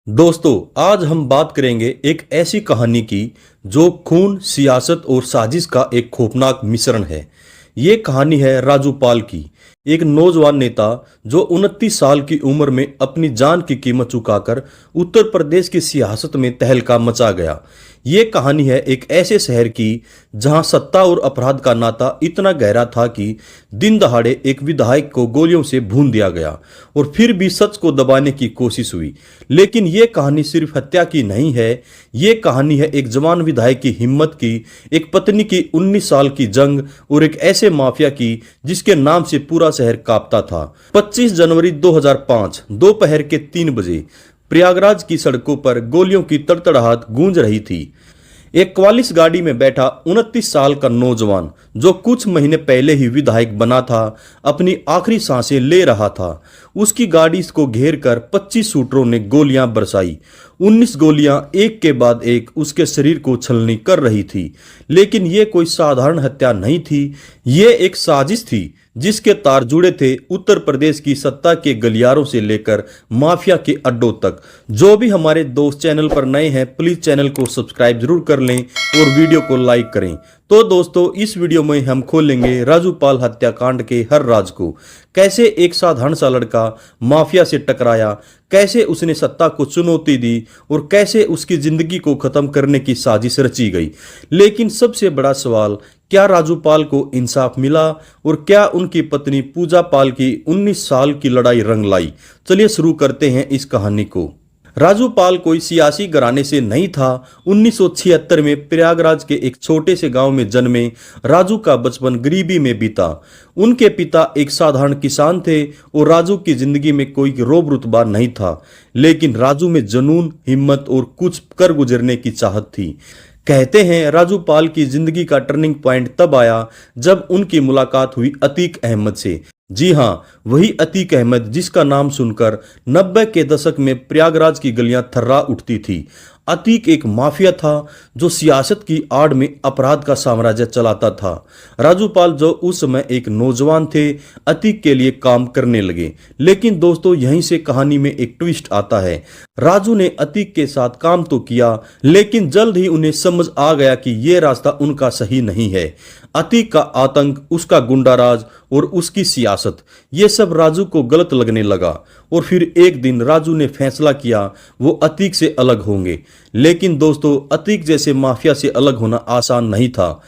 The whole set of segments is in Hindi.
दोस्तों, आज हम बात करेंगे एक ऐसी कहानी की जो खून, सियासत और साजिश का एक खौफनाक मिश्रण है। ये कहानी है राजू पाल की, एक नौजवान नेता जो 29 साल की उम्र में अपनी जान की कीमत चुकाकर उत्तर प्रदेश की सियासत में तहलका मचा गया। ये कहानी है एक ऐसे शहर की जहां सत्ता और अपराध का नाता इतना गहरा था कि दिन दहाड़े एक विधायक को गोलियों से भून दिया गया और फिर भी सच को दबाने की कोशिश हुई। लेकिन ये कहानी सिर्फ हत्या की नहीं है, ये कहानी है एक जवान विधायक की हिम्मत की, एक पत्नी की 19 साल की जंग और एक ऐसे माफिया की जिसके नाम से पूरा शहर कांपता था। 25 जनवरी 2005 दोपहर के 3 बजे प्रयागराज की सड़कों पर गोलियों की तड़तड़ाहट गूंज रही थी। एक क्वालिस गाड़ी में बैठा 29 साल का नौजवान जो कुछ महीने पहले ही विधायक बना था, अपनी आखिरी सांसें ले रहा था। उसकी गाड़ी को घेर कर 25 शूटरों ने गोलियां बरसाई। 19 गोलियां एक के बाद एक उसके शरीर को छलनी कर रही थी। लेकिन ये कोई साधारण हत्या नहीं थी, ये एक साजिश थी जिसके तार जुड़े थे उत्तर प्रदेश की सत्ता के गलियारों से लेकर माफिया के अड्डों तक। जो भी हमारे दोस्त चैनल पर नए हैं, प्लीज चैनल को सब्सक्राइब जरूर कर लें और वीडियो को लाइक करें। तो दोस्तों, इस वीडियो में हम खोलेंगे राजू पाल हत्याकांड के हर राज को। कैसे एक साधारण सा लड़का माफिया से टकराया, कैसे उसने सत्ता को चुनौती दी और कैसे उसकी जिंदगी को खत्म करने की साजिश रची गई। लेकिन सबसे बड़ा सवाल, क्या राजू पाल को इंसाफ मिला और क्या उनकी पत्नी पूजा पाल की 19 साल की लड़ाई रंग लाई? चलिए शुरू करते हैं इस कहानी को। राजू पाल कोई सियासी घराने से नहीं था। 1976 में प्रयागराज के एक छोटे से गांव में जन्मे राजू का बचपन गरीबी में बीता। उनके पिता एक साधारण किसान थे और राजू की जिंदगी में कोई रोब रुतबा नहीं था। लेकिन राजू में जुनून, हिम्मत और कुछ कर गुजरने की चाहत थी। कहते हैं राजू पाल की जिंदगी का टर्निंग पॉइंट तब आया जब उनकी मुलाकात हुई अतीक अहमद से। जी हां, वही अतीक अहमद जिसका नाम सुनकर 90 के दशक में प्रयागराज की गलियां थर्रा उठती थी। अतीक एक माफिया था जो सियासत की आड़ में अपराध का साम्राज्य चलाता था। राजू पाल जो उस समय एक नौजवान थे, अतीक के लिए काम करने लगे। लेकिन दोस्तों, यहीं से कहानी में एक ट्विस्ट आता है। राजू ने अतीक के साथ काम तो किया, लेकिन जल्द ही उन्हें समझ आ गया कि यह रास्ता उनका सही नहीं है। अतीक का आतंक, उसका गुंडाराज और उसकी सियासत, ये सब राजू को गलत लगने लगा। और फिर एक दिन राजू ने फैसला किया वो अतीक से अलग होंगे। लेकिन दोस्तों, अतीक जैसे माफिया से अलग होना आसान नहीं था।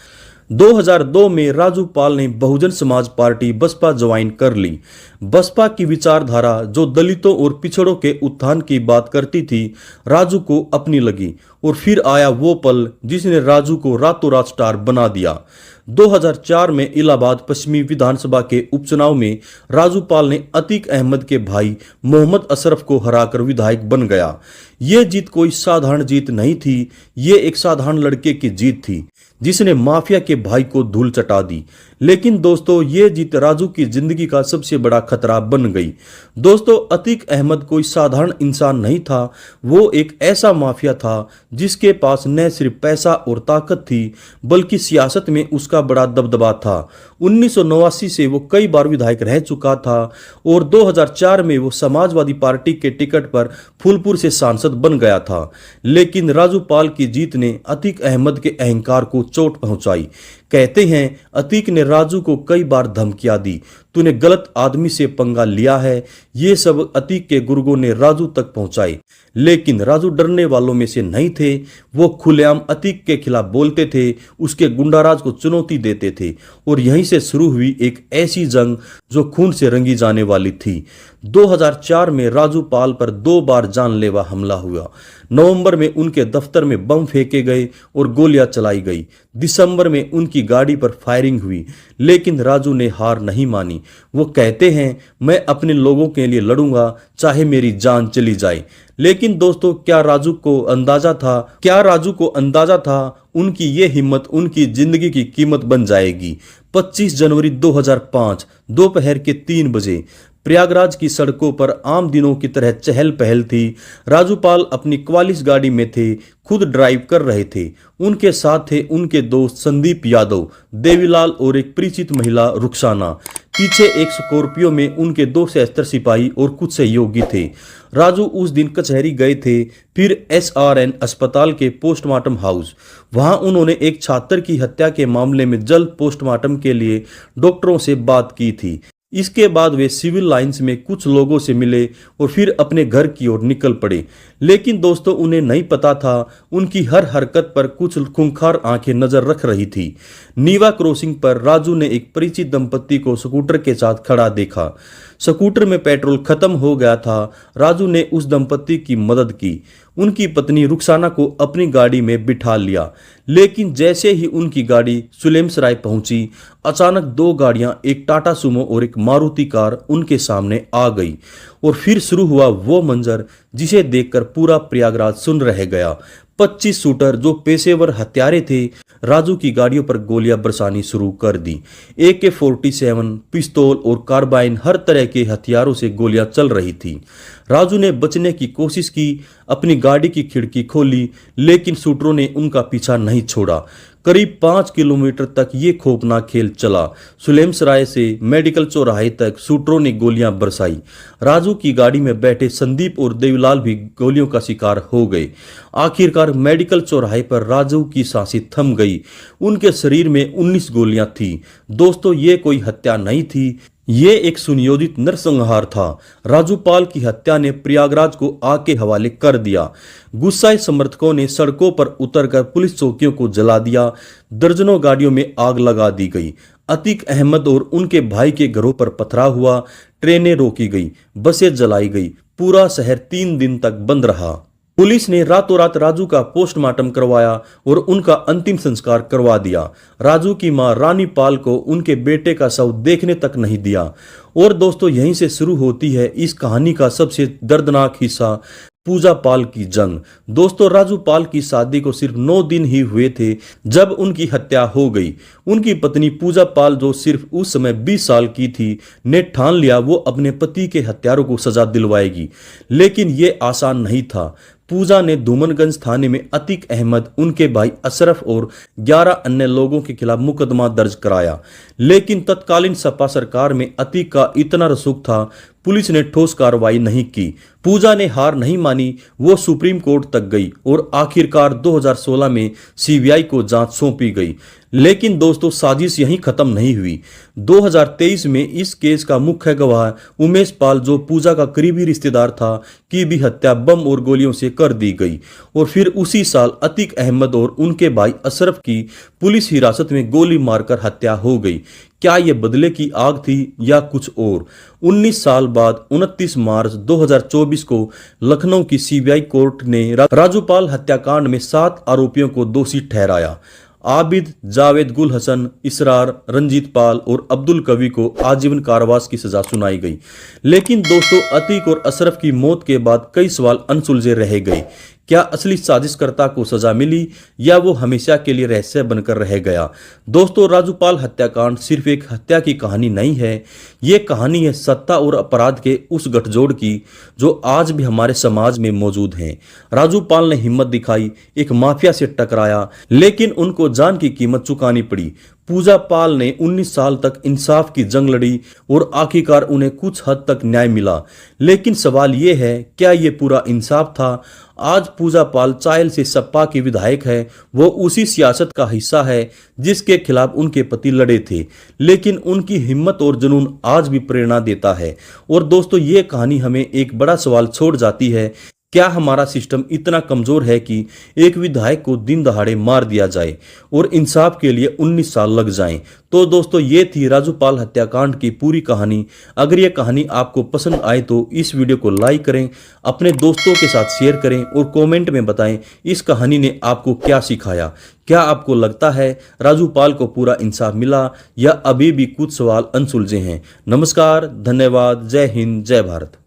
2002 में राजू पाल ने बहुजन समाज पार्टी बसपा ज्वाइन कर ली। बसपा की विचारधारा जो दलितों और पिछड़ों के उत्थान की बात करती थी, राजू को अपनी लगी। और फिर आया वो पल जिसने राजू को रातों रात स्टार बना दिया। 2004 में इलाहाबाद पश्चिमी विधानसभा के उपचुनाव में राजू पाल ने अतीक अहमद के भाई मोहम्मद अशरफ को हराकर विधायक बन गया। ये जीत कोई साधारण जीत नहीं थी, ये एक साधारण लड़के की जीत थी जिसने माफिया के भाई को धूल चटा दी। लेकिन दोस्तों, ये जीत राजू की जिंदगी का सबसे बड़ा खतरा बन गई। दोस्तों, अतीक अहमद कोई साधारण इंसान नहीं था, वो एक ऐसा माफिया था जिसके पास न सिर्फ पैसा और ताकत थी बल्कि सियासत में उसका बड़ा दबदबा था। 1989 से वो कई बार विधायक रह चुका था और 2004 में वो समाजवादी पार्टी के टिकट पर फूलपुर से सांसद बन गया था। लेकिन राजू पाल की जीत ने अतीक अहमद के अहंकार को चोट पहुंचाई। कहते हैं अतीक ने राजू को कई बार धमकियां दी, तूने गलत आदमी से पंगा लिया है। ये सब अतीक के गुर्गों ने राजू तक पहुंचाई। लेकिन राजू डरने वालों में से नहीं थे। वो खुलेआम अतीक के खिलाफ बोलते थे, उसके गुंडाराज को चुनौती देते थे और यहीं से शुरू हुई एक ऐसी जंग जो खून से रंगी जाने वाली थी। 2004 में राजू पाल पर 2 बार जानलेवा हमला हुआ। नवंबर में उनके दफ्तर में बम फेंके गए और गोलियां चलाई गई। दिसंबर में उनकी गाड़ी पर फायरिंग हुई। लेकिन राजू ने हार नहीं मानी। वो कहते हैं, मैं अपने लोगों के लिए लड़ूंगा चाहे मेरी जान चली जाए। लेकिन दोस्तों, क्या राजू को अंदाजा था उनकी ये हिम्मत उनकी जिंदगी की कीमत बन जाएगी? 25 जनवरी 2005 दोपहर के 3 बजे प्रयागराज की सड़कों पर आम दिनों की तरह चहल पहल थी। राजूपाल अपनी क्वालिस गाड़ी में थे, खुद ड्राइव कर रहे थे। उनके साथ थे उनके दोस्त संदीप यादव, देवीलाल और एक परिचित महिला रुखसाना। पीछे एक स्कॉर्पियो में उनके 2 सशस्त्र सिपाही और कुछ सहयोगी थे। राजू उस दिन कचहरी गए थे, फिर SRN अस्पताल के पोस्टमार्टम हाउस। वहां उन्होंने एक छात्र की हत्या के मामले में जल्द पोस्टमार्टम के लिए डॉक्टरों से बात की थी। इसके बाद वे सिविल लाइंस में कुछ लोगों से मिले और फिर अपने घर की ओर निकल पड़े। लेकिन दोस्तों, उन्हें नहीं पता था उनकी हर हरकत पर कुछ खूंखार आंखें नजर रख रही थी। नीवा क्रॉसिंग पर राजू ने एक परिचित दंपत्ति को स्कूटर के साथ खड़ा देखा। स्कूटर में पेट्रोल खत्म हो गया था। राजू ने उस दंपत्ति की मदद की, उनकी पत्नी रुखसाना को अपनी गाड़ी में बिठा लिया। लेकिन जैसे ही उनकी गाड़ी सुलेमसराय पहुंची, अचानक 2 गाड़ियां, एक टाटा सुमो और एक मारुति कार उनके सामने आ गई। और फिर शुरू हुआ वो मंजर जिसे देखकर पूरा प्रयागराज सुन रह गया। 25 शूटर जो पेशेवर हत्यारे थे, राजू की गाड़ियों पर गोलियां बरसानी शुरू कर दी। AK-47, पिस्तौल और कार्बाइन, हर तरह के हथियारों से गोलियां चल रही थी। राजू ने बचने की कोशिश की, अपनी गाड़ी की खिड़की खोली, लेकिन शूटरों ने उनका पीछा नहीं छोड़ा। करीब 5 किलोमीटर तक ये खौफनाक खेल चला। सुलेमसराय से मेडिकल चौराहे तक शूटरों ने गोलियां बरसाई। राजू की गाड़ी में बैठे संदीप और देवीलाल भी गोलियों का शिकार हो गए। आखिरकार मेडिकल चौराहे पर राजू की सांसें थम गई। उनके शरीर में 19 गोलियां थी। दोस्तों, ये कोई हत्या नहीं थी, ये एक सुनियोजित नरसंहार था। राजूपाल की हत्या ने प्रयागराज को आग के हवाले कर दिया। गुस्साए समर्थकों ने सड़कों पर उतरकर पुलिस चौकियों को जला दिया। दर्जनों गाड़ियों में आग लगा दी गई। अतीक अहमद और उनके भाई के घरों पर पथराव हुआ। ट्रेनें रोकी गई, बसें जलाई गई। पूरा शहर 3 दिन तक बंद रहा। पुलिस ने रातों रात राजू का पोस्टमार्टम करवाया और उनका अंतिम संस्कार करवा दिया। राजू की मां रानी पाल को उनके बेटे का शव देखने तक नहीं दिया। और दोस्तों, यहीं से शुरू होती है इस कहानी का सबसे दर्दनाक हिस्सा, पूजा पाल की जंग। दोस्तों, राजू पाल की शादी को सिर्फ 9 दिन ही हुए थे जब उनकी हत्या हो गई। उनकी पत्नी पूजा पाल, जो सिर्फ उस समय 20 साल की थी, ने ठान लिया वो अपने पति के हत्यारों को सजा दिलवाएगी। लेकिन ये आसान नहीं था। पूजा ने धूमनगंज थाने में अतीक अहमद, उनके भाई अशरफ और 11 अन्य लोगों के खिलाफ मुकदमा दर्ज कराया। लेकिन तत्कालीन सपा सरकार में अतीक का इतना रसूख था, पुलिस ने ठोस कार्रवाई नहीं की। पूजा ने हार नहीं मानी, वो सुप्रीम कोर्ट तक गई और आखिरकार 2016 में CBI को जांच सौंपी गई। लेकिन दोस्तों, साजिश यहीं खत्म नहीं हुई। 2023 में इस केस का मुख्य गवाह उमेश पाल, जो पूजा का करीबी रिश्तेदार था, की भी हत्या बम और गोलियों से कर दी गई। और फिर उसी साल अतीक अहमद और उनके भाई अशरफ की पुलिस हिरासत में गोली मारकर हत्या हो गई। क्या यह बदले की आग थी या कुछ और? 19 साल बाद 29 मार्च 2024 को लखनऊ की CBI कोर्ट ने राजूपाल हत्याकांड में 7 आरोपियों को दोषी ठहराया। आबिद, जावेद, गुल हसन, इसरार, रंजीत पाल और अब्दुल कवी को आजीवन कारावास की सजा सुनाई गई। लेकिन दोस्तों, अतीक और अशरफ की मौत के बाद कई सवाल अनसुलझे रह गए। क्या असली साजिशकर्ता को सजा मिली या वो हमेशा के लिए रहस्य बनकर रह गया? दोस्तों, राजूपाल हत्याकांड सिर्फ एक हत्या की कहानी नहीं है, ये कहानी है सत्ता और अपराध के उस गठजोड़ की जो आज भी हमारे समाज में मौजूद हैं। राजूपाल ने हिम्मत दिखाई, एक माफिया से टकराया, लेकिन उनको जान की कीमत चुकानी पड़ी। पूजा पाल ने 19 साल तक इंसाफ की जंग लड़ी और आखिरकार उन्हें कुछ हद तक न्याय मिला। लेकिन सवाल ये है, क्या ये पूरा इंसाफ था? आज पूजा पाल चायल से सपा की विधायक है। वो उसी सियासत का हिस्सा है जिसके खिलाफ उनके पति लड़े थे। लेकिन उनकी हिम्मत और जुनून आज भी प्रेरणा देता है। और दोस्तों, ये कहानी हमें एक बड़ा सवाल छोड़ जाती है, क्या हमारा सिस्टम इतना कमजोर है कि एक विधायक को दिन दहाड़े मार दिया जाए और इंसाफ के लिए 19 साल लग जाएं? तो दोस्तों, ये थी राजूपाल हत्याकांड की पूरी कहानी। अगर ये कहानी आपको पसंद आए तो इस वीडियो को लाइक करें, अपने दोस्तों के साथ शेयर करें और कमेंट में बताएं इस कहानी ने आपको क्या सिखाया। क्या आपको लगता है राजूपाल को पूरा इंसाफ मिला या अभी भी कुछ सवाल अनसुलझे हैं? नमस्कार, धन्यवाद, जय हिंद, जय भारत।